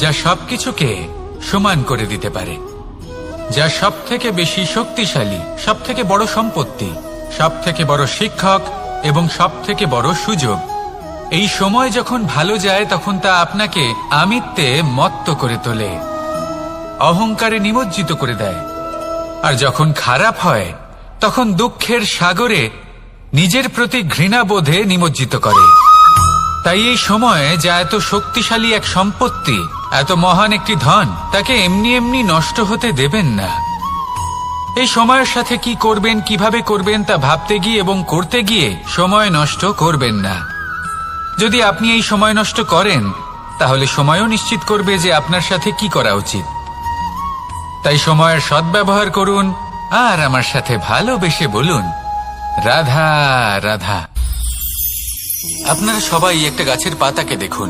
যা সবকিছুকে সমান করে দিতে পারে, যা সব থেকে বেশি শক্তিশালী, সব থেকে বড় সম্পত্তি, সব থেকে বড় শিক্ষক এবং সব থেকে বড় সুযোগ। এই সময় যখন ভালো যায় তখন তা আপনাকে আমিত্বে মত্ত করে তোলে, অহংকারে নিমজ্জিত করে দেয়। আর যখন খারাপ হয় তখন দুঃখের সাগরে নিজের প্রতি ঘৃণাবোধে নিমজ্জিত করে। তাই এই সময়ে যা এত শক্তিশালী এক সম্পত্তি, এত মহান একটি ধন, তাকে এমনি এমনি নষ্ট হতে দেবেন না। এই সময়ের সাথে কি করবেন, কিভাবে করবেন তা ভাবতে গিয়ে এবং করতে গিয়ে সময় নষ্ট করবেন না। যদি আপনি এই সময় নষ্ট করেন তাহলে সময়ও নিশ্চিত করবে যে আপনার সাথে কি করা উচিত। তাই সময়ের সদ্ব্যবহার করুন আর আমার সাথে ভালোবেসে বলুন, রাধা রাধা। আপনারা সবাই একটা গাছের পাতাকে দেখুন।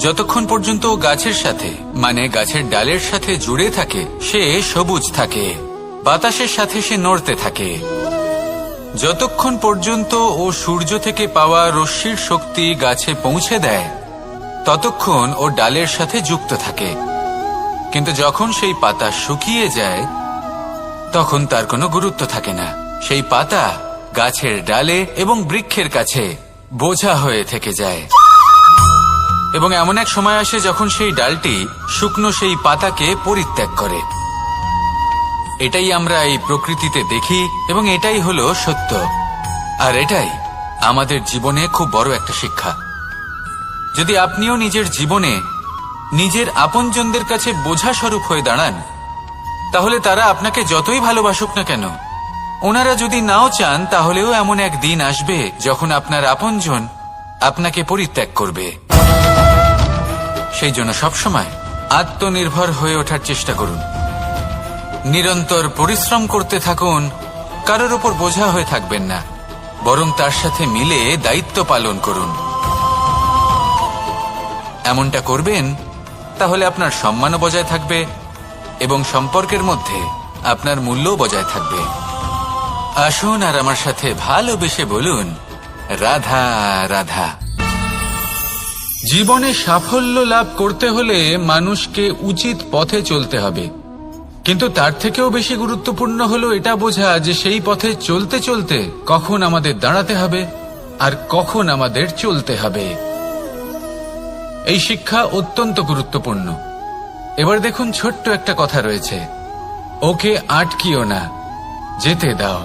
যতক্ষণ পর্যন্ত ও গাছের সাথে, মানে গাছের ডালের সাথে জুড়ে থাকে, সে সবুজ থাকে, বাতাসের সাথে সে নড়তে থাকে। যতক্ষণ পর্যন্ত ও সূর্য থেকে পাওয়া রশ্মির শক্তি গাছে পৌঁছে দেয়, ততক্ষণ ও ডালের সাথে যুক্ত থাকে। কিন্তু যখন সেই পাতা শুকিয়ে যায় তখন তার কোনো গুরুত্ব থাকে না। সেই পাতা গাছের ডালে এবং বৃক্ষের কাছে বোঝা হয়ে থেকে যায়। এবং এমন এক সময় আসে যখন সেই ডালটি শুকনো সেই পাতাকে পরিত্যাগ করে। এটাই আমরা এই প্রকৃতিতে দেখি এবং এটাই হলো সত্য। আর এটাই আমাদের জীবনে খুব বড় একটা শিক্ষা। যদি আপনিও নিজের জীবনে নিজের আপনজনদের কাছে বোঝা স্বরূপ হয়ে দাঁড়ান, তাহলে তারা আপনাকে যতই ভালোবাসুক না কেন, ওনারা যদি নাও চান তাহলেও এমন এক দিন আসবে যখন আপনার আপনজন আপনাকে পরিত্যাগ করবে। সেই জন্য সবসময় আত্মনির্ভর হয়ে ওঠার চেষ্টা করুন, নিরন্তর পরিশ্রম করতে থাকুন। কারোর ওপর বোঝা হয়ে থাকবেন না, বরং তার সাথে মিলে দায়িত্ব পালন করুন। এমনটা করবেন তাহলে আপনার সম্মানও বজায় থাকবে এবং সম্পর্কের মধ্যে আপনার মূল্যও বজায় থাকবে। আসুন আর আমার সাথে ভালোবেসে বলুন, রাধা রাধা। জীবনে সাফল্য লাভ করতে হলে মানুষকে উচিত পথে চলতে হবে, কিন্তু তার থেকেও বেশি গুরুত্বপূর্ণ হলো এটা বোঝা যে সেই পথে চলতে চলতে কখন আমাদের দাঁড়াতে হবে আর কখন আমাদের চলতে হবে। এই শিক্ষা অত্যন্ত গুরুত্বপূর্ণ। এবার দেখুন, ছোট্ট একটা কথা রয়েছে, ওকে আটকিও না, যেতে দাও।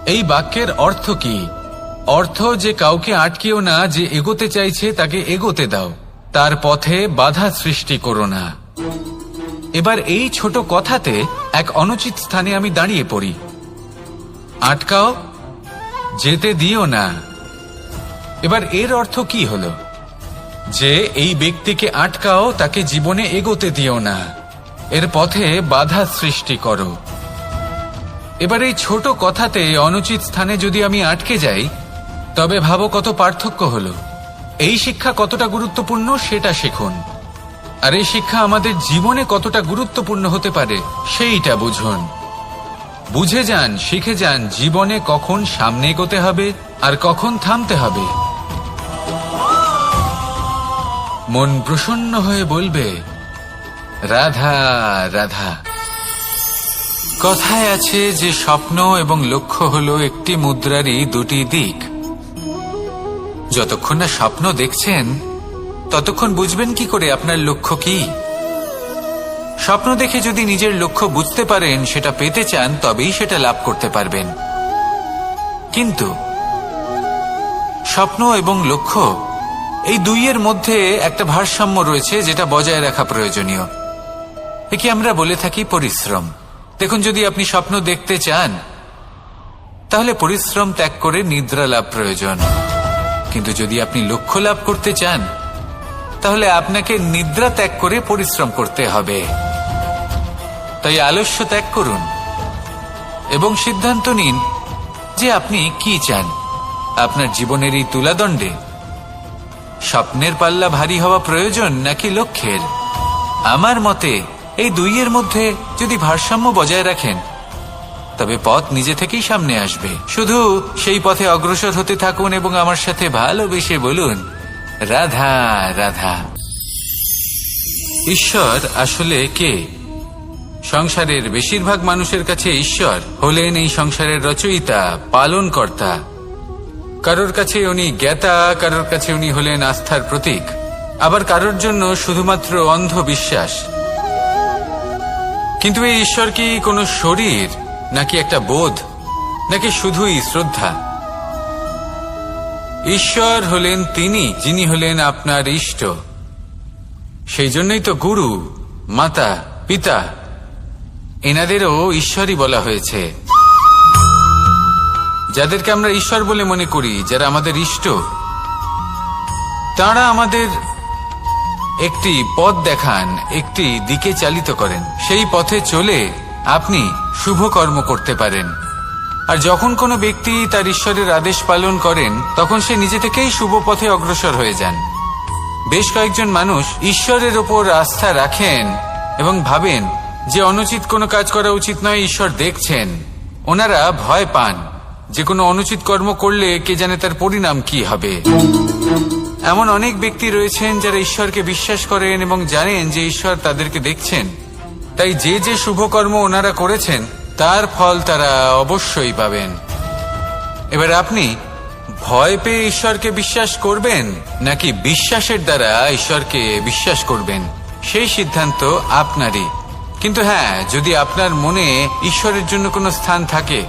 এই বাক্যের অর্থ কি? অর্থ যে কাউকে আটকিও না, যে এগোতে চাইছে তাকে এগোতে দাও, তার পথে বাধা সৃষ্টি করো না। এবার এই ছোট কথাতে এক অনুচিত স্থানে আমি দাঁড়িয়ে পড়ি। আটকাও, যেতে দিও না। এবার এর অর্থ কি হলো? যে এই ব্যক্তিকে আটকাও, তাকে জীবনে এগোতে দিও না, এর পথে বাধা সৃষ্টি করো। এবার এই ছোট কথাতে অনুচিত স্থানে যদি আমি আটকে যাই, তবে ভাবো কত পার্থক্য হলো। এই শিক্ষা কতটা গুরুত্বপূর্ণ সেটা শিখুন, আর এই শিক্ষা আমাদের জীবনে কতটা গুরুত্বপূর্ণ হতে পারে সেইটা বুঝুন। বুঝে যান, শিখে যান জীবনে কখন সামনে এগোতে হবে আর কখন থামতে হবে। মন প্রসন্ন হয়ে বলবে, রাধা রাধা। কথায় আছে যে স্বপ্ন এবং লক্ষ্য হলো একটি মুদ্রারই দুটি দিক। যতক্ষণ না স্বপ্ন দেখছেন ততক্ষণ বুঝবেন কি করে আপনার লক্ষ্য কি। স্বপ্ন দেখে যদি নিজের লক্ষ্য বুঝতে পারেন, সেটা পেতে চান, তবেই সেটা লাভ করতে পারবেন। কিন্তু স্বপ্ন এবং লক্ষ্য এই দুইয়ের মধ্যে একটা ভারসাম্য রয়েছে যেটা বজায় রাখা প্রয়োজনীয়। একে আমরা বলে থাকি পরিশ্রম। দেখুন, যদি আপনি স্বপ্ন দেখতে চান তাহলে পরিশ্রম ত্যাগ করে নিদ্রা লাভ প্রয়োজন। কিন্তু যদি আপনি লক্ষ্য লাভ করতে চান তাহলে আপনাকে নিদ্রা ত্যাগ করে পরিশ্রম করতে হবে। তাই আলস্য ত্যাগ করুন এবং সিদ্ধান্ত নিন যে আপনি কি চান। আপনার জীবনের এই তুলাদণ্ডে স্বপ্নের পাল্লা ভারী হওয়া প্রয়োজন নাকি লক্ষ্যের? আমার মতে এই দুইয়ের মধ্যে যদি ভারসাম্য বজায় রাখেন তবে পথ নিজে থেকেই সামনে আসবে। শুধু সেই পথে অগ্রসর হতে থাকুন এবং আমার সাথে ভালোবেসে বলুন, রাধা রাধা। ঈশ্বর আসলে কে? সংসারের বেশিরভাগ মানুষের কাছে ঈশ্বর হলেন এই সংসারের রচয়িতা, পালনকর্তা। কারোর কাছে উনি জ্ঞাতা, কারোর কাছে উনি হলেন আস্থার প্রতীক, আবার কারোর জন্য শুধুমাত্র অন্ধ বিশ্বাস। কিন্তু এই ঈশ্বর কি কোনো শরীর, নাকি একটা বোধ, নাকি শুধুই শ্রদ্ধা? ঈশ্বর হলেন তিনি যিনি হলেন আপনার ইষ্ট। সেই জন্যই তো গুরু, মাতা, পিতা এনাদেরও ঈশ্বরই বলা হয়েছে। যাদেরকে আমরা ঈশ্বর বলে মনে করি, যারা আমাদের ইষ্ট, তারা আমাদের একটি পথ দেখান, একটি দিকে চালিত করেন। সেই পথে চলে আপনি শুভ কর্ম করতে পারেন। আর যখন কোনো ব্যক্তি তার ঈশ্বরের আদেশ পালন করেন, তখন সে নিজে থেকেই শুভ পথে অগ্রসর হয়ে যান। বেশ কয়েকজন মানুষ ঈশ্বরের ওপর আস্থা রাখেন এবং ভাবেন যে অনুচিত কোনো কাজ করা উচিত নয়, ঈশ্বর দেখছেন। ওনারা ভয় পান যে কোনো অনুচিত কর্ম করলে কে জানে তার পরিণাম কি হবে। এমন অনেক ব্যক্তি রয়েছেন যারা ঈশ্বরকে বিশ্বাস করেন এবং জানেন যে ঈশ্বর তাদেরকে দেখছেন। তাই যে যে শুভ কর্ম ওনারা করেছেন তার ফল তারা অবশ্যই পাবেন। এবার আপনি ভয় পেয়ে ঈশ্বরকে বিশ্বাস করবেন, নাকি বিশ্বাসের দ্বারা ঈশ্বরকে বিশ্বাস করবেন, সেই সিদ্ধান্ত আপনারই। কিন্তু হ্যাঁ, যদি আপনার মনে ঈশ্বরের জন্য কোনো স্থান থাকে,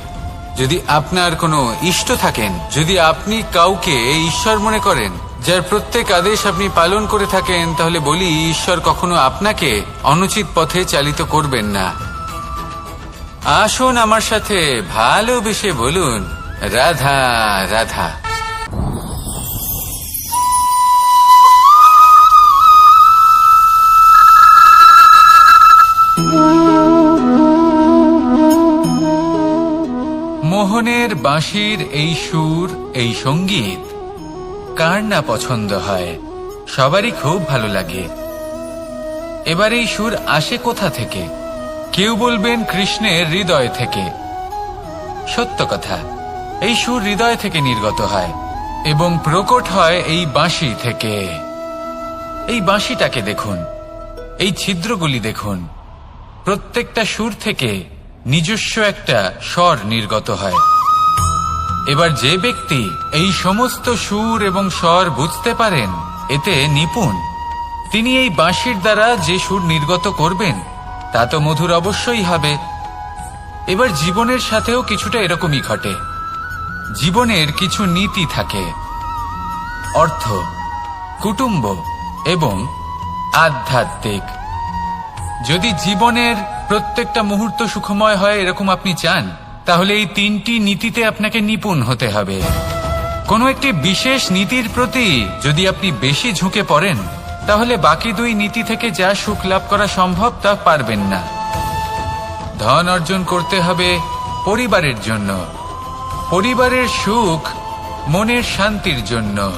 যদি আপনার কোনো ইষ্ট থাকেন, যদি আপনি কাউকে ঈশ্বর মনে করেন, যার প্রত্যেক আদেশ আপনি পালন করে থাকেন, তাহলে বলি ঈশ্বর কখনো আপনাকে অনুচিত পথে চালিত করবেন না। আসুন আমার সাথে ভালোবেসে বলুন, রাধা রাধা। মোহনের বাঁশির এই সুর, এই সঙ্গীত কার না পছন্দ হয়? সবারই খুব ভালো লাগে। এবার এই সুর আসে কোথা থেকে? কেউ বলবেন কৃষ্ণের হৃদয় থেকে। সত্য কথা, এই সুর হৃদয় থেকে নির্গত হয় এবং প্রকট হয় এই বাঁশি থেকে। এই বাঁশিটাকে দেখুন, এই ছিদ্রগুলি দেখুন। প্রত্যেকটা সুর থেকে নিজস্ব একটা স্বর নির্গত হয়। এবার যে ব্যক্তি এই সমস্ত সুর এবং স্বর বুঝতে পারেন, এতে নিপুণ, তিনি এই বাঁশির দ্বারা যে সুর নির্গত করবেন তা তো মধুর অবশ্যই হবে। এবার জীবনের সাথেও কিছুটা এরকমই ঘটে। জীবনের কিছু নীতি থাকে, অর্থ, কুটুম্ব এবং আধ্যাত্মিক। যদি জীবনের প্রত্যেকটা মুহূর্ত সুখময় হয় এরকম আপনি চান, তাহলে এই তিনটি নীতিতে আপনাকে নিপুণ হতে হবে। কোনো একটি বিশেষ নীতির প্রতি যদি আপনি বেশি ঝুঁকে পড়েন, তাহলে বাকি দুই নীতি থেকে যা সুখ লাভ করা সম্ভব তা পারবেন না। ধন অর্জন করতে হবে পরিবারের জন্য, পরিবারের সুখ মনের শান্তির জন্য,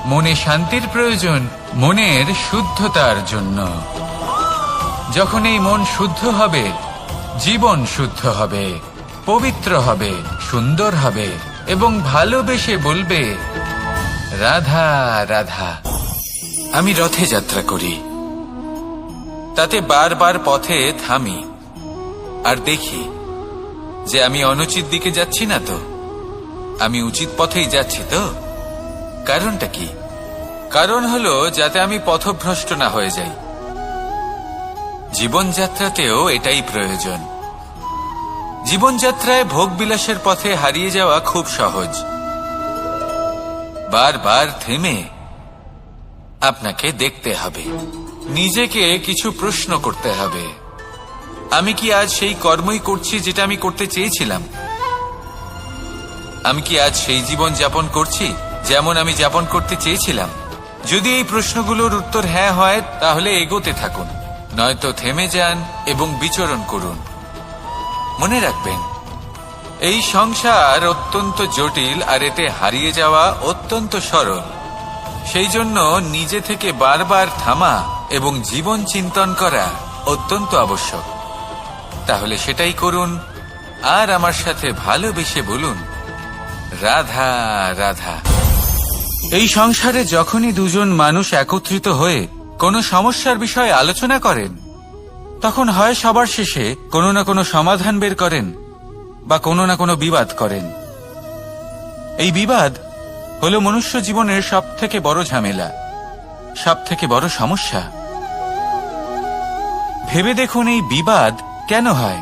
মনে শান্তির প্রয়োজন মনের শুদ্ধতার জন্য। যখন এই মন শুদ্ধ হবে, জীবন শুদ্ধ হবে, পবিত্র হবে, সুন্দর হবে এবং ভালোবেসে বলবে, রাধা রাধা। আমি রথে যাত্রা করি, তাতে বারবার পথে থামি আর দেখি যে আমি অনুচিত দিকে যাচ্ছি না তো, আমি উচিত পথেই যাচ্ছি তো। কারণটা কি? কারণ হলো যাতে আমি পথভ্রষ্ট না হয়ে যাই। জীবনযাত্রাতেও এটাই প্রয়োজন। জীবনযাত্রায় ভোগ বিলাসের পথে হারিয়ে যাওয়া খুব সহজ। বারবার থেমে আপনাকে দেখতে হবে, নিজেকে কিছু প্রশ্ন করতে হবে। আমি কি আজ সেই কর্মই করছি যেটা আমি করতে চেয়েছিলাম? আমি কি আজ সেই জীবন যাপন করছি যেমন আমি যাপন করতে চেয়েছিলাম? যদি এই প্রশ্নগুলোর উত্তর হ্যাঁ হয়, তাহলে এগোতে থাকুন, নয়তো থেমে যান এবং বিচরণ করুন। মনে রাখবেন, এই সংসার অত্যন্ত জটিল আর এতে হারিয়ে যাওয়া অত্যন্ত সরল। সেই জন্য নিজে থেকে বারবার থামা এবং জীবন চিন্তন করা অত্যন্ত আবশ্যক। তাহলে সেটাই করুন আর আমার সাথে ভালোবেসে বলুন, রাধা রাধা। এই সংসারে যখনই দুজন মানুষ একত্রিত হয়ে কোনো সমস্যার বিষয়ে আলোচনা করেন, তখন হয় সবার শেষে কোনো না কোনো সমাধান বের করেন বা কোনো না কোনো বিবাদ করেন। এই বিবাদ হলো মনুষ্য জীবনের সবথেকে বড় ঝামেলা, সবথেকে বড় সমস্যা। ভেবে দেখুন এই বিবাদ কেন হয়?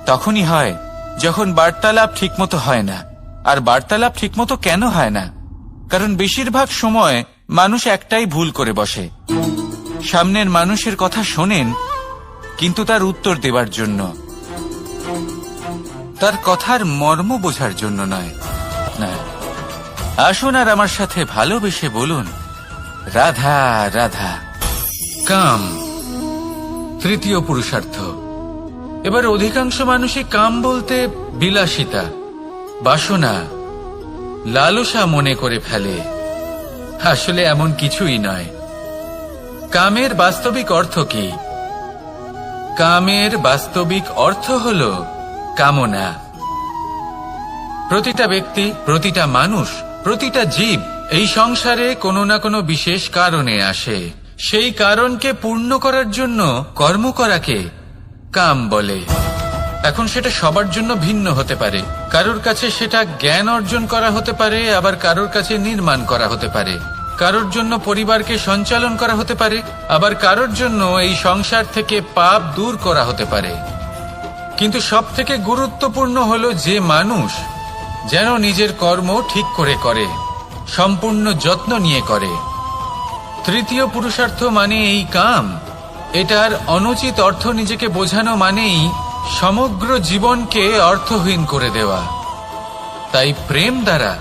তখনই হয় যখন বার্তালাপ ঠিকমতো হয় না। আর বার্তালাপ ঠিকমতো কেন হয় না? কারণ বেশিরভাগ সময় মানুষ একটাই ভুল করে বসে। সামনের মানুষের কথা শোনেন, কিন্তু তার উত্তর দেবার জন্য, তার কথার মর্ম বোঝার জন্য নয়। না, আসুন আর আমার সাথে ভালোবেসে বলুন, রাধা রাধা। কাম তৃতীয় পুরুষার্থ। এবার অধিকাংশ মানুষই কাম বলতে বিলাসিতা, বাসনা, লালসা মনে করে ফেলে। আসলে এমন কিছুই নয়। কামের বাস্তবিক অর্থ কি? কামের বাস্তবিক অর্থ হল কামনা। প্রতিটা ব্যক্তি, প্রতিটা মানুষ, প্রতিটা জীব এই সংসারে কোনো না কোনো বিশেষ কারণে আসে। সেই কারণকে পূর্ণ করার জন্য কর্ম করাকে কাম বলে। এখন সেটা সবার জন্য ভিন্ন হতে পারে। কারোর কাছে সেটা জ্ঞান অর্জন করা হতে পারে, আবার কারোর কাছে নির্মাণ করা হতে পারে। কারোর জন্য পরিবারকে সঞ্চালন করা হতে পারে, আবার কারোর জন্য এই সংসার থেকে পাপ দূর করা হতে পারে। কিন্তু সবথেকে গুরুত্বপূর্ণ হলো যে মানুষ যেন নিজের কর্ম ঠিক করে করে, সম্পূর্ণ যত্ন নিয়ে করে। তৃতীয় পুরুষার্থ মানে এই কাম। এটার অনুচিত অর্থ নিজেকে বোঝানো মানেই সমগ্র জীবনকে অর্থহীন করে দেওয়া। তাই প্রেম দ্বারা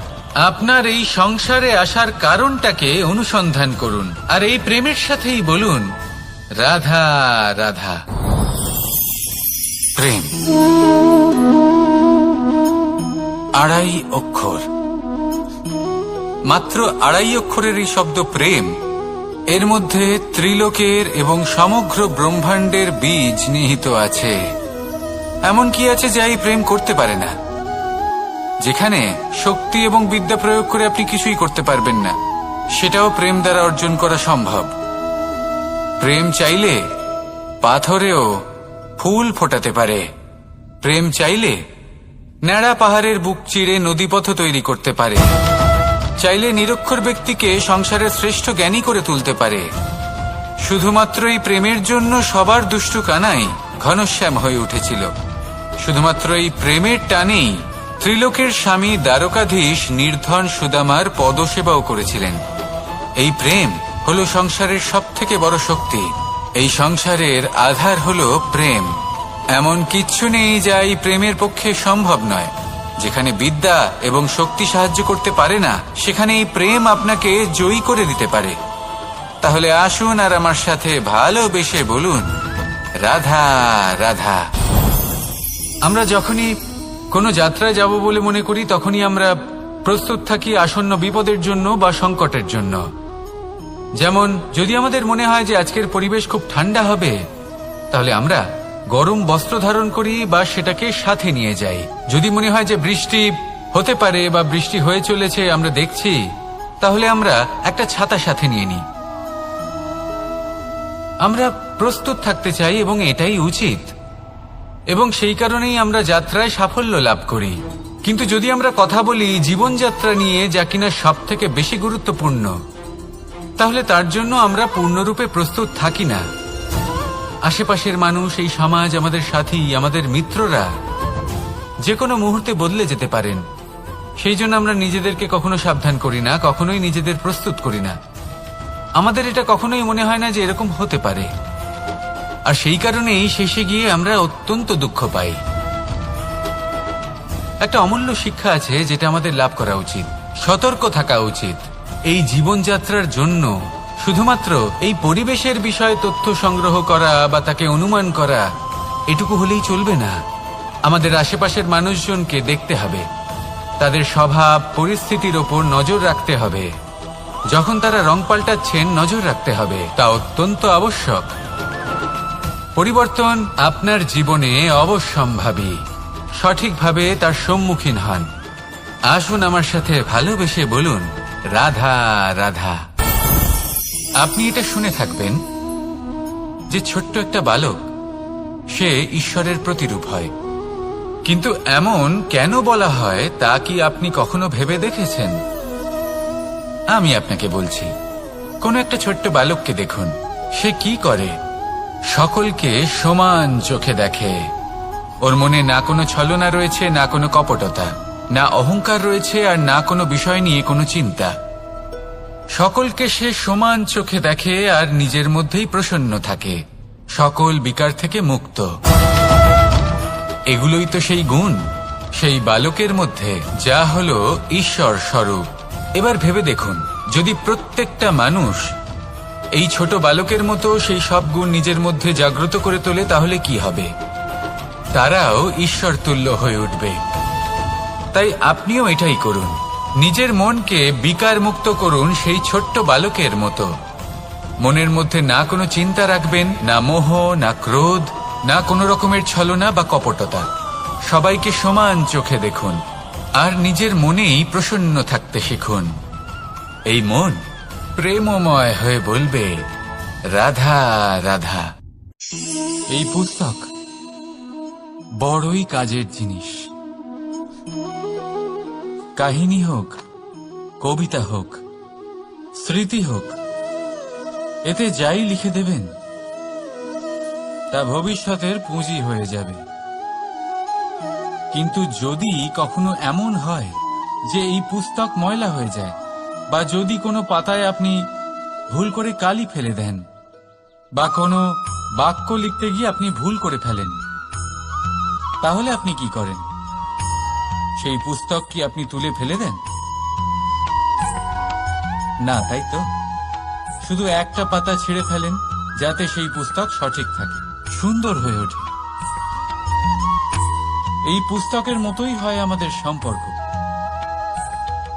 আপনার এই সংসারে আসার কারণটাকে অনুসন্ধান করুন, আর এই প্রেমের সাথেই বলুন, রাধা রাধা। প্রেম আড়াই অক্ষর, মাত্র আড়াই অক্ষরের এই শব্দ প্রেম, এর মধ্যে ত্রিলোকের এবং সমগ্র ব্রহ্মাণ্ডের বীজ নিহিত আছে। এমন কি আছে যা এই প্রেম করতে পারে না? যেখানে শক্তি এবং বিদ্যা প্রয়োগ করে আপনি কিছুই করতে পারবেন না, সেটাও প্রেম দ্বারা অর্জন করা সম্ভব। প্রেম চাইলে পাথরেও ফুল ফোটাতে পারে। প্রেম চাইলে ন্যাড়া পাহাড়ের বুক চিরে নদীপথ তৈরি করতে পারে। চাইলে নিরক্ষর ব্যক্তিকে সংসারের শ্রেষ্ঠ জ্ঞানী করে তুলতে পারে। শুধুমাত্র এই প্রেমের জন্য সবার দুষ্টু কানাই ঘনশ্যাম হয়ে উঠেছিল। শুধুমাত্র এই প্রেমের টানেই ত্রিলোকের স্বামী দ্বারকাধীশ নির্ধন সুদামার পদসেবাও করেছিলেন। এই প্রেম হলো সংসারের সবথেকে বড় শক্তি। এই সংসারের আধার হলো প্রেম। এমন কিচ্ছু নেই যা এই প্রেমের পক্ষে সম্ভব নয়। যেখানে বিদ্যা এবং শক্তি সাহায্য করতে পারে না, সেখানে এই প্রেম আপনাকে জয়ী করে দিতে পারে। তাহলে আসুন আর আমার সাথে ভালোবেসে বলুন, রাধা রাধা। আমরা যখনই কোনো যাত্রায় যাব বলে মনে করি, তখনই আমরা প্রস্তুত থাকি আসন্ন বিপদের জন্য বা সংকটের জন্য। যেমন যদি আমাদের মনে হয় যে আজকের পরিবেশ খুব ঠান্ডা হবে, তাহলে আমরা গরম বস্ত্র ধারণ করি বা সেটাকে সাথে নিয়ে যাই। যদি মনে হয় যে বৃষ্টি হতে পারে বা বৃষ্টি হয়ে চলেছে, আমরা দেখছি, তাহলে আমরা একটা ছাতা সাথে নিয়ে নিই। আমরা প্রস্তুত থাকতে চাই এবং এটাই উচিত, এবং সেই কারণেই আমরা যাত্রায় সাফল্য লাভ করি। কিন্তু যদি আমরা কথা বলি জীবনযাত্রা নিয়ে, যা কিনা সব থেকে বেশি গুরুত্বপূর্ণ, তাহলে তার জন্য আমরা পূর্ণরূপে প্রস্তুত থাকি না। আশেপাশের মানুষ, এই সমাজ, আমাদের সাথী, আমাদের মিত্ররা যে কোনো মুহূর্তে বদলে যেতে পারেন। সেই জন্য আমরা নিজেদেরকে কখনো সাবধান করি না, কখনোই নিজেদের প্রস্তুত করি না। আমাদের এটা কখনোই মনে হয় না যে এরকম হতে পারে, আর সেই কারণেই শেষে গিয়ে আমরা অত্যন্ত দুঃখ পাই। একটা অমূল্য শিক্ষা আছে যেটা আমাদের লাভ করা উচিত। সতর্ক থাকা উচিত। এই জীবনযাত্রার জন্য শুধুমাত্র এই পরিবেশের বিষয়ে তথ্য সংগ্রহ করা বা তাকে অনুমান করা, এটুকু হলেই চলবে না। আমাদের আশেপাশের মানুষজনকে দেখতে হবে, তাদের স্বভাব পরিস্থিতির ওপর নজর রাখতে হবে। যখন তারা রং পাল্টাচ্ছেন, নজর রাখতে হবে, তা অত্যন্ত আবশ্যক। পরিবর্তন আপনার জীবনে অবশ্যম্ভাবী। সঠিকভাবে তার সম্মুখীন হন। আসুন আমার সাথে ভালোবেসে বলুন, রাধা রাধা। আপনি এটা শুনে থাকবেন যে ছোট্ট একটা বালক সে ঈশ্বরের প্রতিরূপ হয়, কিন্তু এমন কেন বলা হয় তা কি আপনি কখনো ভেবে দেখেছেন? আমি আপনাকে বলছি, কোনো একটা ছোট্ট বালককে দেখুন, সে কি করে? সকলকে সমান চোখে দেখে। ওর মনে না কোনো ছলনা রয়েছে, না কোনো কপটতা, না অহংকার রয়েছে, আর না কোনো বিষয় নিয়ে কোনো চিন্তা। সকলকে সে সমান চোখে দেখে আর নিজের মধ্যেই প্রসন্ন থাকে, সকল বিকার থেকে মুক্ত। এগুলোই তো সেই গুণ সেই বালকের মধ্যে, যা হলো ঈশ্বর স্বরূপ। এবার ভেবে দেখুন, যদি প্রত্যেকটা মানুষ এই ছোট বালকের মতো সেই সব গুণ নিজের মধ্যে জাগ্রত করে তোলে, তাহলে কি হবে? তারাও ঈশ্বর তুল্য হয়ে উঠবে। তাই আপনিও এটাই করুন, নিজের মনকে বিকার মুক্ত করুন সেই ছোট্ট বালকের মতো। মনের মধ্যে না কোনো চিন্তা রাখবেন, না মোহ, না ক্রোধ, না কোনো রকমের ছলনা বা কপটতা। সবাইকে সমান চোখে দেখুন আর নিজের মনেই প্রসন্ন থাকতে শিখুন। এই মন প্রেমময় হয়ে বলবে, রাধা রাধা। এই পুস্তক বড়ই কাজের জিনিস। কাহিনী হোক, কবিতা হোক, স্মৃতি হোক, এতে যাই লিখে দেবেন তা ভবিষ্যতের পুঁজি হয়ে যাবে। কিন্তু যদি কখনো এমন হয় যে এই পুস্তক ময়লা হয়ে যায়, বা যদি কোনো পাতায় আপনি ভুল করে কালি ফেলে দেন, বা কোনো বাক্য লিখতে গিয়ে আপনি ভুল করে ফেলেন, তাহলে আপনি কি করেন? সেই পুস্তক কি আপনি তুলে ফেলে দেন? না, তাই তো? শুধু একটা পাতা ছিঁড়ে ফেলেন যাতে সেই পুস্তক সঠিক থাকে, সুন্দর হয়ে ওঠে। এই পুস্তকের মতোই হয় আমাদের সম্পর্ক।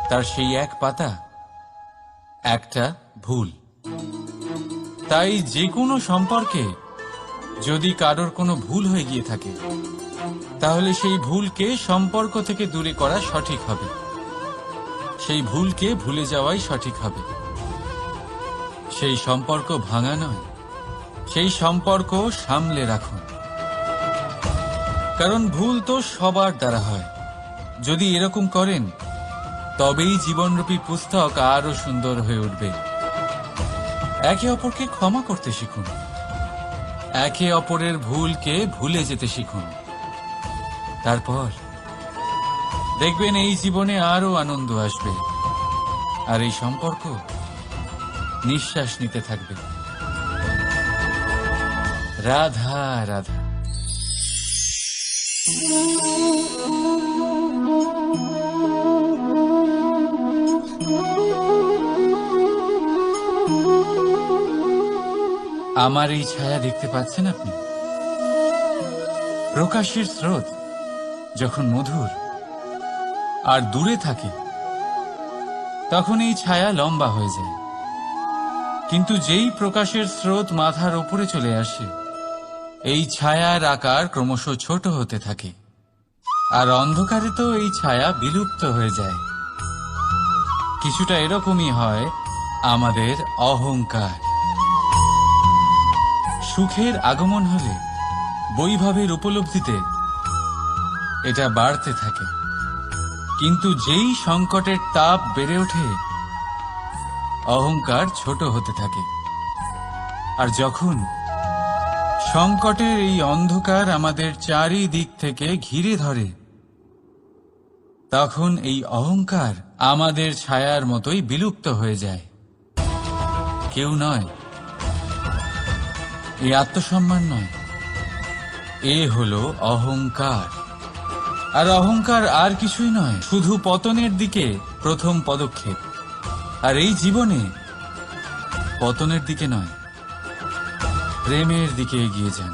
তার সেই এক পাতা, একটা ভুল। তাই যে কোনো সম্পর্কে যদি কারোর কোনো ভুল হয়ে গিয়ে থাকে, তাহলে সেই ভুলকে সম্পর্ক থেকে দূরে করা সঠিক হবে। সেই ভুলকে ভুলে যাওয়াই সঠিক হবে। সেই সম্পর্ক ভাঙা নয়, সেই সম্পর্ক সামলে রাখুন। কারণ ভুল তো সবার দ্বারা হয়। যদি এরকম করেন, তবেই জীবনরূপী পুস্তক আরো সুন্দর হয়ে উঠবে। একে অপরকে ক্ষমা করতে শিখুন, একে অপরের ভুলকে ভুলে যেতে শিখুন। তারপর দেখবেন এই জীবনে আরো আনন্দ আসবে, আর এই সম্পর্ক নিঃশ্বাস নিতে থাকবে। রাধা রাধা। আমার এই ছায়া দেখতে পাচ্ছেন আপনি? প্রকাশের স্রোত যখন মধুর আর দূরে থাকে, তখন এই ছায়া লম্বা হয়ে যায়। কিন্তু যেই প্রকাশের স্রোত মাথার উপরে চলে আসে, এই ছায়ার আকার ক্রমশ ছোট হতে থাকে, আর অন্ধকারে তো এই ছায়া বিলুপ্ত হয়ে যায়। কিছুটা এরকমই হয় আমাদের অহংকার। সুখের আগমন হলে, বৈভবের উপলব্ধিতে এটা বাড়তে থাকে। কিন্তু যেই সংকটের তাপ বেড়ে ওঠে, অহংকার ছোট হতে থাকে। আর যখন সংকটের এই অন্ধকার আমাদের চারিদিক থেকে ঘিরে ধরে, তখন এই অহংকার আমাদের ছায়ার মতোই বিলুপ্ত হয়ে যায়। কেউ নয়, এই আত্মসম্মান নয়, এ হলো অহংকার। আর অহংকার আর কিছুই নয়, শুধু পতনের দিকে প্রথম পদক্ষেপ। আর এই জীবনে পতনের দিকে নয়, প্রেমের দিকে এগিয়ে যান।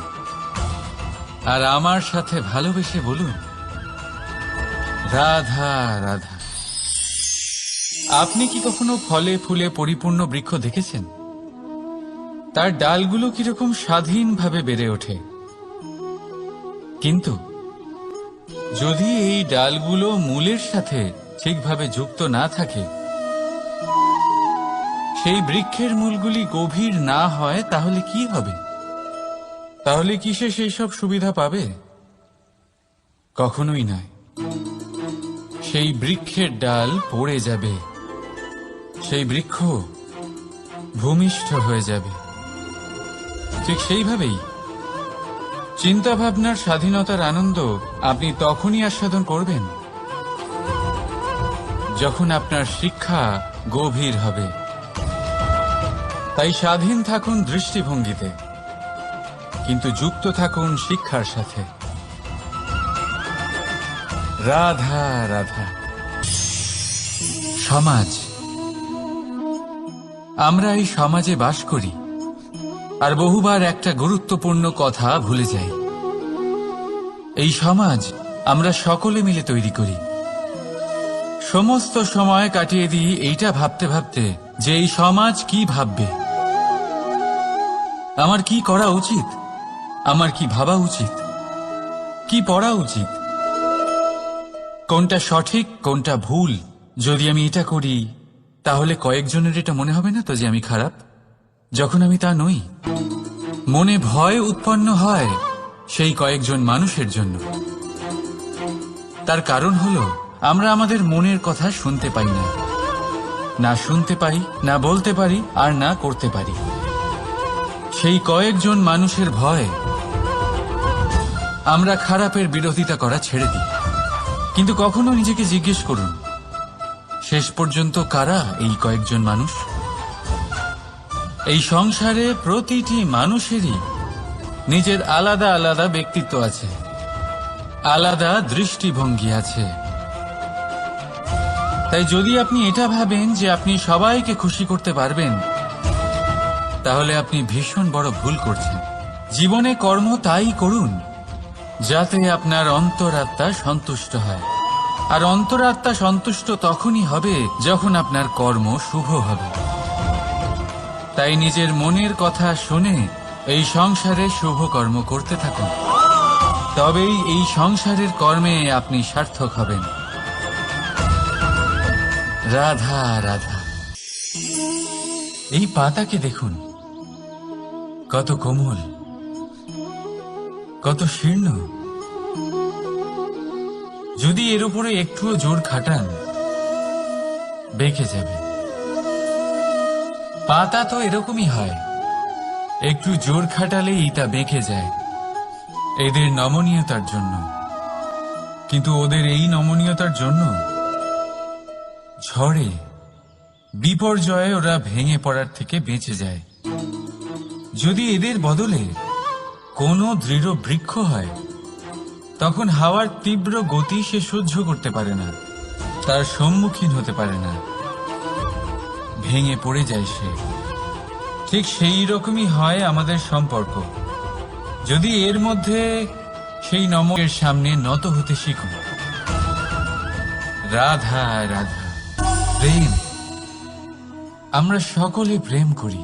আর আমার সাথে ভালোবেসে বলুন, রাধা রাধা। আপনি কি কখনো ফলে ফুলে পরিপূর্ণ বৃক্ষ দেখেছেন? তার ডালগুলো কিরকম স্বাধীনভাবে বেড়ে ওঠে। কিন্তু যদি এই ডালগুলো মূলের সাথে ঠিকভাবে যুক্ত না থাকে, সেই বৃক্ষের মূলগুলি গভীর না হয় তাহলে কি হবে? তাহলে কি সে সেই সব সুবিধা পাবে? কখনোই নয়। সেই বৃক্ষের ডাল পড়ে যাবে, সেই বৃক্ষ ভূমিষ্ঠ হয়ে যাবে। ঠিক সেইভাবেই চিন্তা ভাবনার স্বাধীনতার আনন্দ আপনি তখনই আস্বাদন করবেন যখন আপনার শিক্ষা গভীর হবে। তাই স্বাধীন থাকুন দৃষ্টিভঙ্গিতে, কিন্তু যুক্ত থাকুন শিক্ষার সাথে। রাধা রাধা। সমাজ, আমরা এই সমাজে বাস করি আর বহুবার একটা গুরুত্বপূর্ণ কথা ভুলে যাই। এই সমাজ আমরা সকলে মিলে তৈরি করি। সমস্ত সময় কাটিয়ে দিই এইটা ভাবতে ভাবতে যে এই সমাজ কি ভাববে, আমার কি করা উচিত, আমার কি ভাবা উচিত, কি পড়া উচিত, কোনটা সঠিক কোনটা ভুল। যদি আমি এটা করি তাহলে কয়েকজনের এটা মনে হবে না তো যে আমি খারাপ, যখন আমি তা নই। মনে ভয় উৎপন্ন হয় সেই কয়েকজন মানুষের জন্য। তার কারণ হলো আমরা আমাদের মনের কথা শুনতে পাই না, না শুনতে পাই, না বলতে পারি, আর না করতে পারি। সেই কয়েকজন মানুষের ভয় আমরা খারাপের বিরোধিতা করা ছেড়ে দিই। কিন্তু কখনো নিজেকে জিজ্ঞেস করুন, শেষ পর্যন্ত কারা এই কয়েকজন মানুষ? এই সংসারে প্রতিটি মানুষেরই নিজের আলাদা আলাদা ব্যক্তিত্ব আছে, আলাদা দৃষ্টিভঙ্গি আছে। তাই যদি আপনি এটা ভাবেন যে আপনি সবাইকে খুশি করতে পারবেন, তাহলে আপনি ভীষণ বড় ভুল করছেন। জীবনে কর্ম তাই করুন যাতে আপনার অন্তরাত্মা সন্তুষ্ট হয়, আর অন্তরাত্মা সন্তুষ্ট তখনই হবে যখন আপনার কর্ম শুভ হবে। তাই নিজের মনের কথা শুনে এই সংসারে শুভ কর্ম করতে থাকুন, তবেই এই সংসারের কর্মে আপনি সার্থক হবেন। রাধা রাধা। এই পাতাকে দেখুন, কত কোমল, কত শীর্ণ। যদি এর উপরে একটুও জোর খাটান বেঁকে যাবে। পাতা তো এরকমই হয়, একটু জোর খাটালেই তা বেঁকে যায় এদের নমনীয়তার জন্য। কিন্তু ওদের এই নমনীয়তার জন্য ঝড়ে বিপর্যয়ে ওরা ভেঙে পড়ার থেকে বেঁচে যায়। যদি এদের বদলে কোনো দৃঢ় বৃক্ষ হয়, তখন হাওয়ার তীব্র গতি সে সহ্য করতে পারে না, তার সম্মুখীন হতে পারে না, ভেঙে পড়ে যায় সে। ঠিক সেই রকমই হয় আমাদের সম্পর্ক। যদি এর মধ্যে সেই নমকের সামনে নত হতে শিখুন। রাধা রাধা। প্রেম, আমরা সকলে প্রেম করি,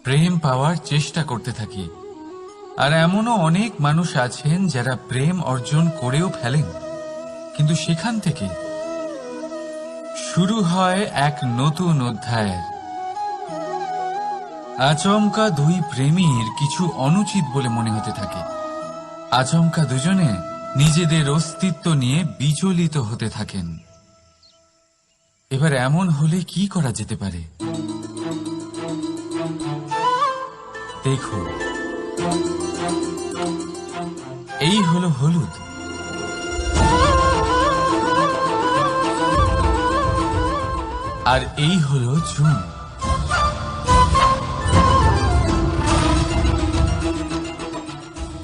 প্রেম পাওয়ার চেষ্টা করতে থাকি। আর এমনও অনেক মানুষ আছেন যারা প্রেম অর্জন করেও ফেলেন, কিন্তু সেখান থেকে শুরু হয় এক নতুন অধ্যায়ের। আচমকা দুই প্রেমীর কিছু অনুচিত বলে মনে হতে থাকে। আচমকা দুজনে নিজেদের অস্তিত্ব নিয়ে বিচলিত হতে থাকেন। এবার এমন হলে কি করা যেতে পারে? দেখুন, এই হলো হলুদ, আর এই হলো চুন।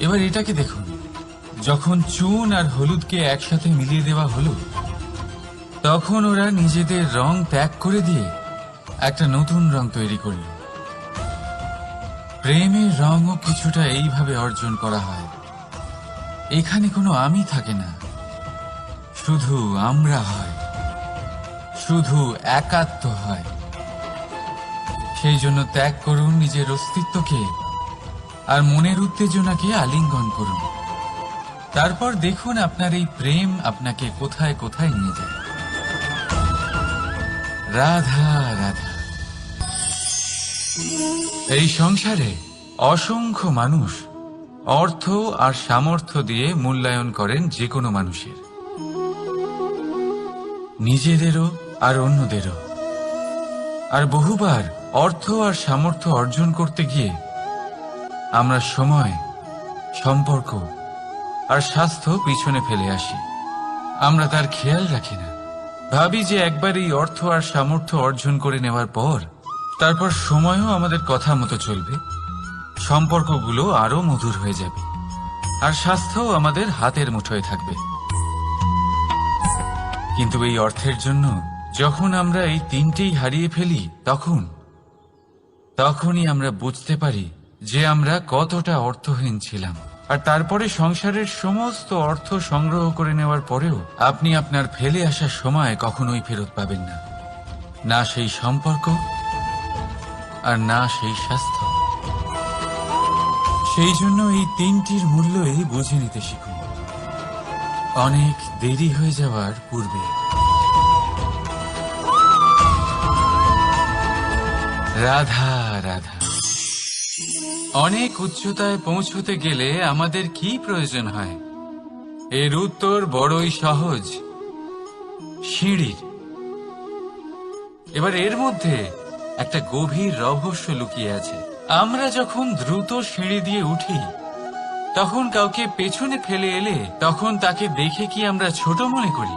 এবার এটাকে দেখুন, যখন চুন আর হলুদকে একসাথে মিলিয়ে দেওয়া হলো, তখন ওরা নিজেদের রং ত্যাগ করে দিয়ে একটা নতুন রং তৈরি করল। প্রেমের রঙও কিছুটা এইভাবে অর্জন করা হয়। এখানে কোনো আমি থাকে না, শুধু আমরা হয়, শুধু একাত্ম হয়। সেই জন্য ত্যাগ করুন নিজের অস্তিত্বকে, আর মনের উত্তেজনাকে আলিঙ্গন করুন। তারপর দেখুন আপনার এই প্রেম আপনাকে কোথায় কোথায় নিয়ে যায়। রাধা রাধা। এই সংসারে অসংখ্য মানুষ অর্থ আর সামর্থ্য দিয়ে মূল্যায়ন করেন যে কোনো মানুষের, নিজেদেরও আর অন্যদেরও। আর বহুবার অর্থ আর সামর্থ্য অর্জন করতে গিয়ে আমরা সময়, সম্পর্ক আর স্বাস্থ্য পিছনে ফেলে আসি। আমরা তার খেয়াল রাখি না। ভাবি যে একবার এই অর্থ আর সামর্থ্য অর্জন করে নেওয়ার পর তারপর সময়ও আমাদের কথা মতো চলবে, সম্পর্কগুলো আরো মধুর হয়ে যাবে, আর স্বাস্থ্যও আমাদের হাতের মুঠোয় থাকবে। কিন্তু এই অর্থের জন্য যখন আমরা এই তিনটেই হারিয়ে ফেলি, তখনই আমরা বুঝতে পারি যে আমরা কতটা অর্থহীন ছিলাম। আর তারপরে সংসারের সমস্ত অর্থ সংগ্রহ করে নেওয়ার পরেও আপনি আপনার ফেলে আসা সময় কখনোই ফেরত পাবেন না, না সেই সম্পর্ক আর না সেই স্বাস্থ্য। সেই জন্য এই তিনটির মূল্যই বুঝে নিতে শিখুন অনেক দেরি হয়ে যাওয়ার পূর্বে। রাধা রাধা। অনেক উচ্চতায় পৌঁছতে গেলে আমাদের কি প্রয়োজন হয়? এর উত্তর বড়ই সহজ, সিঁড়ির। এবার এর মধ্যে একটা গভীর রহস্য লুকিয়ে আছে। আমরা যখন দ্রুত সিঁড়ি দিয়ে উঠি, তখন কাউকে পেছনে ফেলে এলে তখন তাকে দেখে কি আমরা ছোট মনে করি?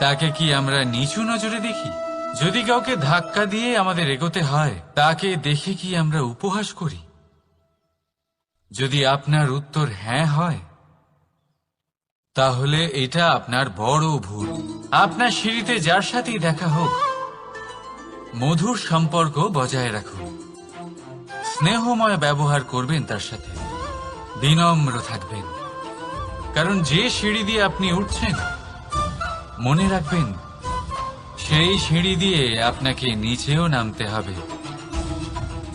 তাকে কি আমরা নিচু নজরে দেখি? যদি কাউকে ধাক্কা দিয়ে আমাদের এগোতে হয়, তাকে দেখে কি আমরা উপহাস করি? যদি আপনার উত্তর হ্যাঁ হয়, তাহলে এটা আপনার বড় ভুল। আপনার সিঁড়িতে যার সাথেই দেখা হোক, মধুর সম্পর্ক বজায় রাখুন, স্নেহময় ব্যবহার করবেন তার সাথে, বিনম্র থাকবেন। কারণ যে সিঁড়ি দিয়ে আপনি উঠছেন, মনে রাখবেন সেই সিঁড়ি দিয়ে আপনাকে নিচেও নামতে হবে।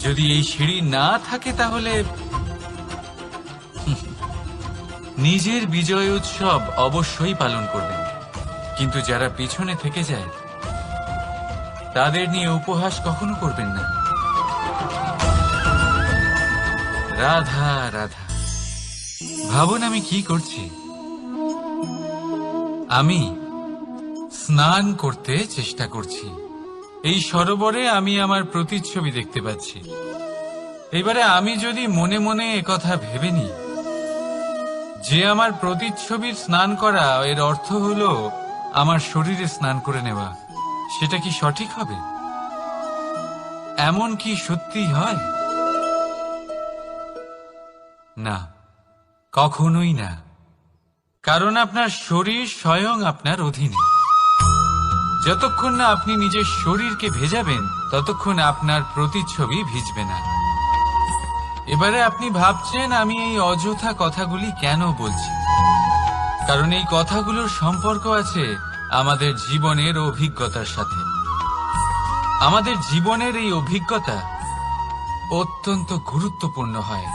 যদি এই সিঁড়ি না থাকে তাহলে নিজের বিজয় উৎসব অবশ্যই পালন করবেন, কিন্তু যারা পিছনে থেকে যায় তাদের নিয়ে উপহাস কখনো করবেন না। রাধা রাধা। ভাবুন আমি কি করছি। আমি স্নান করতে চেষ্টা করছি। এই সরোবরে আমি আমার প্রতিচ্ছবি দেখতে পাচ্ছি। এবারে আমি যদি মনে মনে একথা ভেবে নিই যে আমার প্রতিচ্ছবির স্নান করা, এর অর্থ হলো আমার শরীরে স্নান করে নেওয়া, সেটা কি সঠিক হবে? এমন কি সত্যি হয়? না, কখনোই না। কারণ আপনার শরীর স্বয়ং আপনার অধীনে। যতক্ষণ না আপনি নিজের শরীরকে ভেজাবেন, ততক্ষণ আপনার প্রতিচ্ছবি ভিজবে না। এবারে আপনি ভাবছেন আমি এই অযথা কথাগুলি কেন বলছি। কারণ এই কথাগুলোর সম্পর্ক আছে আমাদের জীবনের অভিজ্ঞতার সাথে। আমাদের জীবনের এই অভিজ্ঞতা অত্যন্ত গুরুত্বপূর্ণ হয়।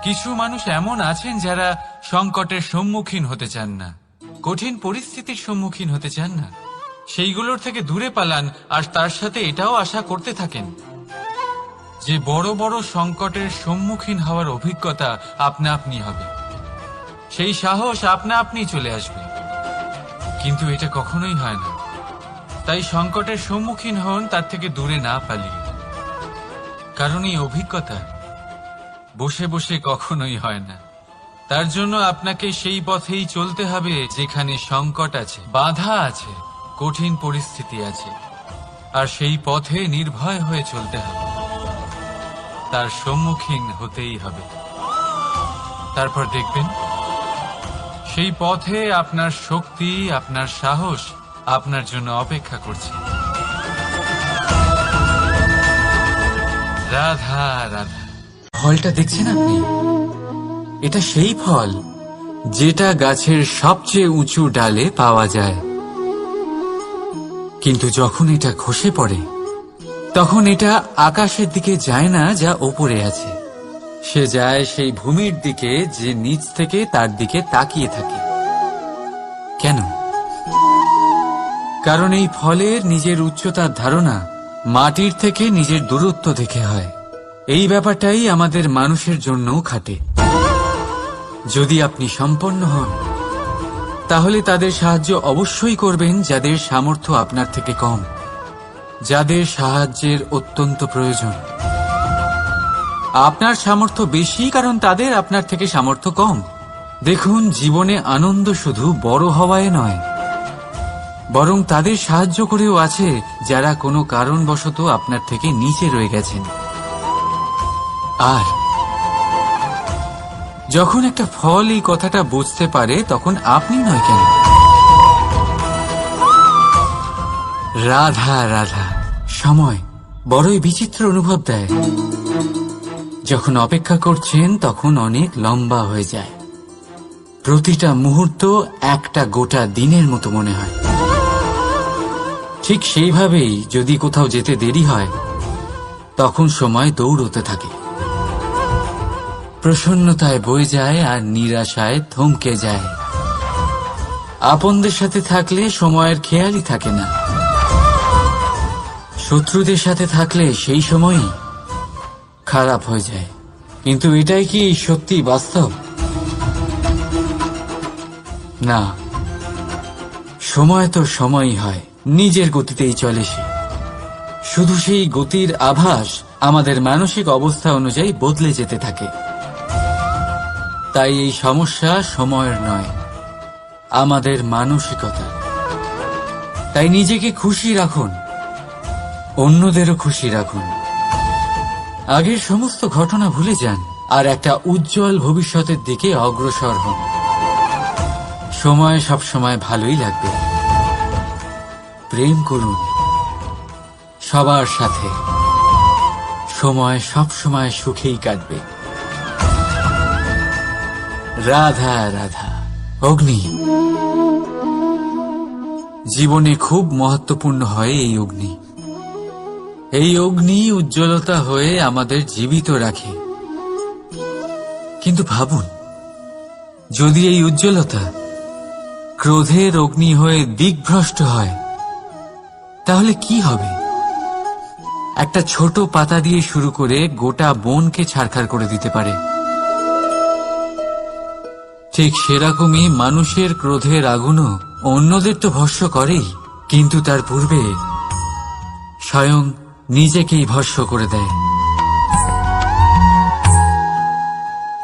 কিছু মানুষ এমন আছেন যারা সংকটের সম্মুখীন হতে চান না, কঠিন পরিস্থিতির সম্মুখীন হতে চান না, সেইগুলোর থেকে দূরে পালান। আর তার সাথে এটাও আশা করতে থাকেন যে বড় বড় সংকটের সম্মুখীন হওয়ার অভিজ্ঞতা আপনা আপনি হবে, সেই সাহস আপনা আপনি চলে আসবে। কিন্তু এটা কখনোই হয় না। তাই সংকটের সম্মুখীন হন তার থেকে দূরে না পালিয়ে। কারণ এই অভিজ্ঞতা বসে বসে কখনোই হয় না। তার জন্য আপনাকে সেই পথেই চলতে হবে যেখানে সংকট আছে, বাধা আছে, কঠিন পরিস্থিতি আছে। আর সেই পথে নির্ভয় হয়ে চলতে হবে, তার সম্মুখীন হতেই হবে। তারপর দেখবেন সেই পথে আপনার শক্তি, আপনার সাহস আপনার জন্য অপেক্ষা করছে। রাধা রাধা। ফলটা দেখছেন আপনি? এটা সেই ফল যেটা গাছের সবচেয়ে উঁচু ডালে পাওয়া যায়। কিন্তু যখন এটা খসে পড়ে, তখন এটা আকাশের দিকে যায় না যা ওপরে আছে, সে যায় সেই ভূমির দিকে যে নিচ থেকে তার দিকে তাকিয়ে থাকে। কেন? কারণ এই ফলের নিজের উচ্চতার ধারণা মাটির থেকে নিজের দূরত্ব দেখে হয়। এই ব্যাপারটাই আমাদের মানুষের জন্যও খাটে। যদি আপনি সম্পন্ন হন, তাহলে তাদের সাহায্য অবশ্যই করবেন যাদের সামর্থ্য আপনার থেকে কম, যাদের সাহায্যের অত্যন্ত প্রয়োজন। আপনার সামর্থ্য বেশি কারণ তাদের আপনার থেকে সামর্থ্য কম। দেখুন, জীবনে আনন্দ শুধু বড় হওয়ায় নয়, বরং তাদের সাহায্য করেও আছে যারা কোনো কারণবশত আপনার থেকে নিচে রয়ে গেছেন। আর যখন একটা ফল এই কথাটা বুঝতে পারে, তখন আপনি নয় কেন? রাধা রাধা। সময় বড়ই বিচিত্র অনুভব দেয়। যখন অপেক্ষা করছেন তখন অনেক লম্বা হয়ে যায়। প্রতিটা মুহূর্ত একটা গোটা দিনের মতো মনে হয়। ঠিক সেইভাবেই যদি কোথাও যেতে দেরি হয়, তখন সময় দৌড়তে থাকে। প্রসন্নতায় বয়ে যায় আর নিরাশায় থমকে যায়। আপনদের সাথে থাকলে সময়ের খেয়ালই থাকে না। শত্রুদের সাথে থাকলে সেই সময়ই খারাপ হয়ে যায়। কিন্তু এটাই কি সত্যি বাস্তব? না, সময় তো সময়ই হয়, নিজের গতিতেই চলে সে। শুধু সেই গতির আভাস আমাদের মানসিক অবস্থা অনুযায়ী বদলে যেতে থাকে। তাই এই সমস্যা সময়ের নয়, আমাদের মানসিকতা। তাই নিজেকে খুশি রাখুন, অন্যদেরও খুশি রাখুন। আগের সমস্ত ঘটনা ভুলে যান আর একটা উজ্জ্বল ভবিষ্যতের দিকে অগ্রসর হন। সময় সবসময় ভালোই লাগবে। প্রেম করুন সবার সাথে, সময় সবসময় সুখেই কাটবে। রাধা রাধা। অগ্নি জীবনে খুব মহত্বপূর্ণ হয়। এই অগ্নি, এই অগ্নি উজ্জ্বলতা হয়ে আমাদের জীবিত রাখে। কিন্তু ভাবুন, যদি এই উজ্জ্বলতা ক্রোধের অগ্নি হয়ে দিকভ্রষ্ট হয়, তাহলে কি হবে? একটা ছোট পাতা দিয়ে শুরু করে গোটা বনকে ছারখার করে দিতে পারে। ঠিক সেরকমই মানুষের ক্রোধের আগুনও অন্যদের তো ভস্ম করেই, কিন্তু তার পূর্বে স্বয়ং নিজেকেই ভস্ম করে দেয়।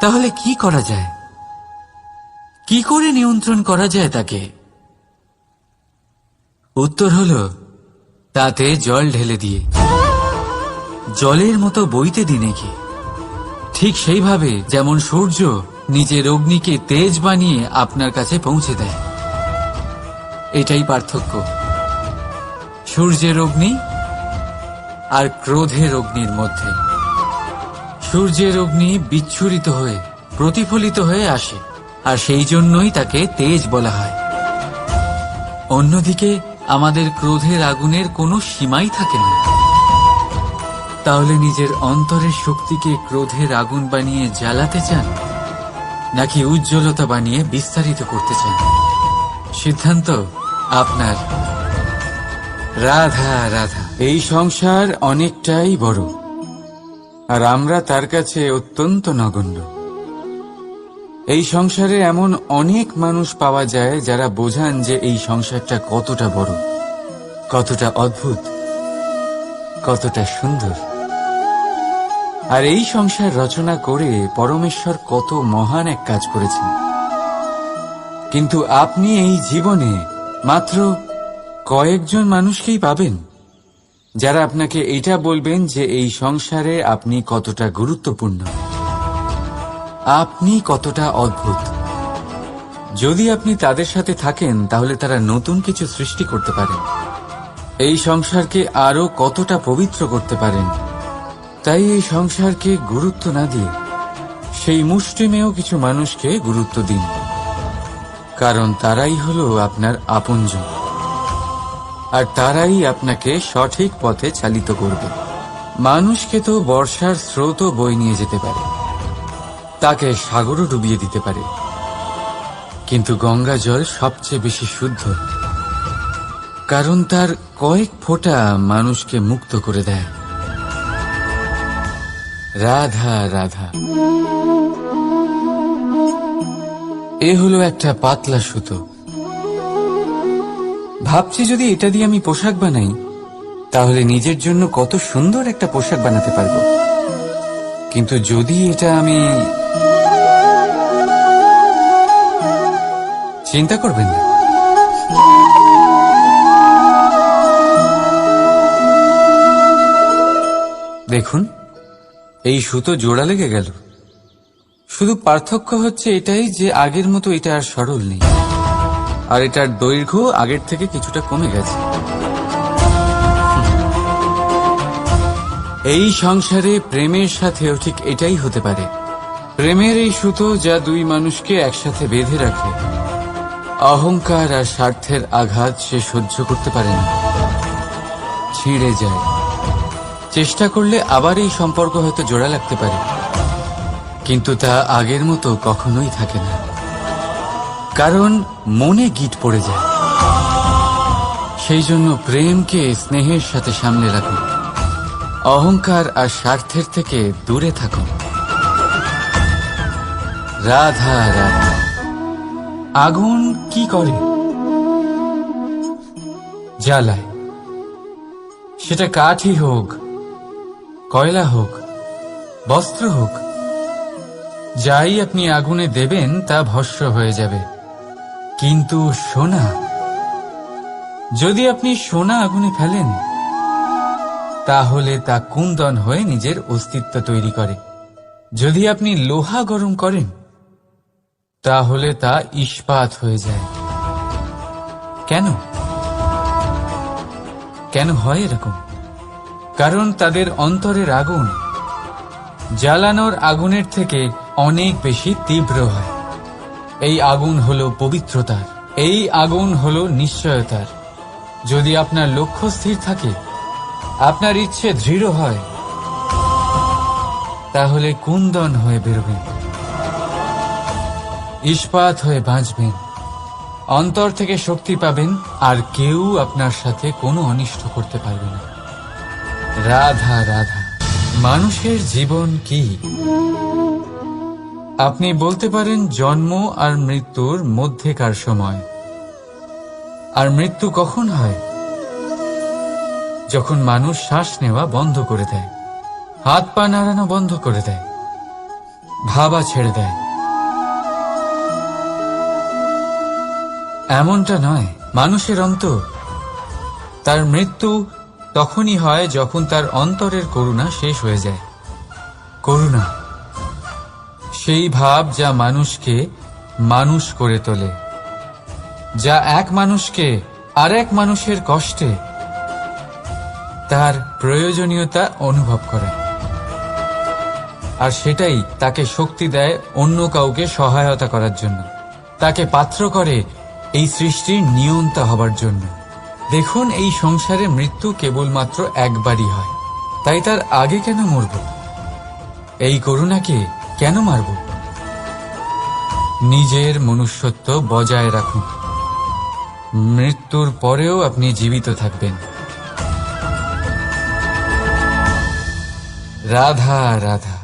তাহলে কি করা যায়? কি করে নিয়ন্ত্রণ করা যায় তাকে? উত্তর হলো, তাতে জল ঢেলে দিয়ে, জলের মতো বইতে দিন একে। ঠিক সেইভাবে যেমন সূর্য নিজের অগ্নিকে তেজ বানিয়ে আপনার কাছে পৌঁছে দেয়। এটাই পার্থক্য সূর্যের অগ্নি আর ক্রোধের অগ্নির মধ্যে। সূর্যের অগ্নি বিচ্ছুরিত হয়ে প্রতিফলিত হয়ে আসে, আর সেই জন্যই তাকে তেজ বলা হয়। অন্যদিকে আমাদের ক্রোধের আগুনের কোনো সীমাই থাকে না। তাহলে নিজের অন্তরের শক্তিকে ক্রোধের আগুন বানিয়ে জ্বালাতে চান, নাকি উজ্জ্বলতা বানিয়ে বিস্তারিত করতে চান? সিদ্ধান্ত আপনার। রাধা রাধা। এই সংসার অনেকটাই বড়, আর আমরা তার কাছে অত্যন্ত নগণ্য। এই সংসারে এমন অনেক মানুষ পাওয়া যায় যারা বোঝান যে এই সংসারটা কতটা বড়, কতটা অদ্ভুত, কতটা সুন্দর। আর এই সংসার রচনা করে পরমেশ্বর কত মহান এক কাজ করেছেন। কিন্তু আপনি এই জীবনে মাত্র কয়েকজন মানুষকেই পাবেন যারা আপনাকে এটা বলবেন যে এই সংসারে আপনি কতটা গুরুত্বপূর্ণ, আপনি কতটা অদ্ভুত। যদি আপনি তাদের সাথে থাকেন, তাহলে তারা নতুন কিছু সৃষ্টি করতে পারেন, এই সংসারকে আরো কতটা পবিত্র করতে পারেন। তাই এই সংসারকে গুরুত্ব না দিয়ে সেই মুষ্টিমেয় কিছু মানুষকে গুরুত্ব দিন, কারণ তারাই হলো আপনার আপনজন, আর তারাই আপনাকে সঠিক পথে চালিত করবে। মানুষকে তো বর্ষার স্রোতও বয়ে নিয়ে যেতে পারে, তাকে সাগরও ডুবিয়ে দিতে পারে, কিন্তু গঙ্গা জল সবচেয়ে বেশি শুদ্ধ, কারণ তার কয়েক ফোঁটা মানুষকে মুক্ত করে দেয়। রাধা রাধা। এ হলো একটা পাতলা সুতো। ভাবছি যদি এটা দিয়ে আমি পোশাক বানাই তাহলে নিজের জন্য কত সুন্দর একটা পোশাক বানাতে পারবো। কিন্তু যদি এটা আমি চিন্তা করবেন না, দেখুন এই সুতো জোড়া লেগে গেল। শুধু পার্থক্য হচ্ছে এটাই যে আগের মতো এটা আর সরল নেই, আর এটার দৈর্ঘ্য আগের থেকে কিছুটা কমে গেছে। এই সংসারে প্রেমের সাথেও ঠিক এটাই হতে পারে। প্রেমের এই সুতো যা দুই মানুষকে একসাথে বেঁধে রাখে, অহংকার আর স্বার্থের আঘাত সে সহ্য করতে পারে না, ছিঁড়ে যায়। চেষ্টা করলে আবার এই সম্পর্ক হয়তো জোড়া লাগতে পারে, কিন্তু তা আগের মতো কখনোই থাকে না, কারণ মনে গিট পড়ে যায়। সেই জন্য প্রেমকে স্নেহের সাথে সামলে রাখুন, অহংকার আর স্বার্থের থেকে দূরে থাকুন। রাধা রাধা। আগুন কি করে? জ্বালায়। সেটা কাঠই হোক, কয়লা হোক, বস্ত্র হোক, যাই আপনি আগুনে দেবেন তা ভস্ম হয়ে যাবে। কিন্তু সোনা, যদি আপনি সোনা আগুনে ফেলেন তাহলে তা কুন্দন হয়ে নিজের অস্তিত্ব তৈরি করে। যদি আপনি লোহা গরম করেন তাহলে তা ইস্পাত হয়ে যায়। কেন কেন হয় এরকম? কারণ তাদের অন্তরের আগুন জ্বালানোর আগুনের থেকে অনেক বেশি তীব্র হয়। এই আগুন হলো পবিত্রতার, এই আগুন হলো নিশ্চয়তার। যদি আপনার লক্ষ্য স্থির থাকে, আপনার ইচ্ছে দৃঢ় হয়, তাহলে কুন্দন হয়ে বেরোবেন, ইস্পাত হয়ে বাঁচবেন, অন্তর থেকে শক্তি পাবেন, আর কেউ আপনার সাথে কোনো অনিষ্ট করতে পারবে না। রাধা রাধা। মানুষের জীবন কি? আপনি বলতে পারেন জন্ম আর মৃত্যুর মধ্যেকার সময়। আর মৃত্যু কখন হয়? যখন মানুষ শ্বাস নেওয়া বন্ধ করে দেয়, হাত পা নাড়ানো বন্ধ করে দেয়, ভাবা ছেড়ে দেয়। এমনটা নয়, মানুষের অন্তর। তার মৃত্যু তখনই হয় যখন তার অন্তরের করুণা শেষ হয়ে যায়। করুণা সেই ভাব যা মানুষকে মানুষ করে তোলে, যা এক মানুষকে আরেক মানুষের কষ্টে তার প্রয়োজনীয়তা অনুভব করে, আর সেটাই তাকে শক্তি দেয় অন্য কাউকে সহায়তা করার জন্য, তাকে পাত্র করে এই সৃষ্টির নিয়ন্তা হবার জন্য। দেখুন, এই সংসারে মৃত্যু কেবলমাত্র একবারই হয়, তাই তার আগে কেন মরব? এই করুণাকে কেন মারব? নিজের মনুষ্যত্ব বজায় রাখুন, মৃত্যুর পরেও আপনি জীবিত থাকবেন। রাধা রাধা।